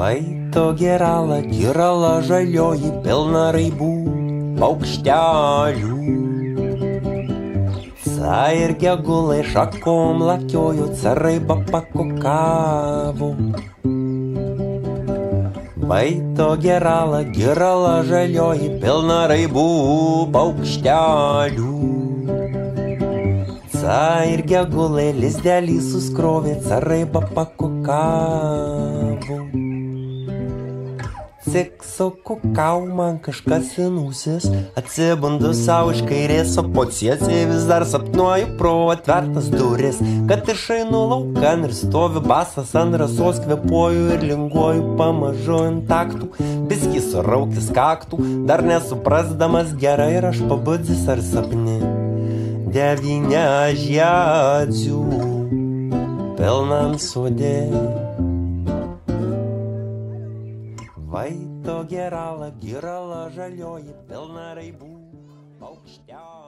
Vaito girala žalioji, pilna raibų paukštelių. Ir gegulai šakom lakiojo, caraiba pakukavo. Vaito girala žalioji, pilna raibų paukštelių. Ir gegulai lizdelį suskrovė, caraiba pakukavo. Cikso kukau man kažkas įnūsis, atsibundu savo iš kairės, o pociesi vis dar sapnuoju pro atvertas duris, kad išeinu laukan ir stovi basas ant rasos, kvepuoju ir linguoju pamažu ant taktų, biskį suraukis kaktų, dar nesuprasdamas gerai ir aš pabudzis ar sapni. 9 žiedžių pilnam sode. Vaito girala žalioji, pilna raibų paukštelių.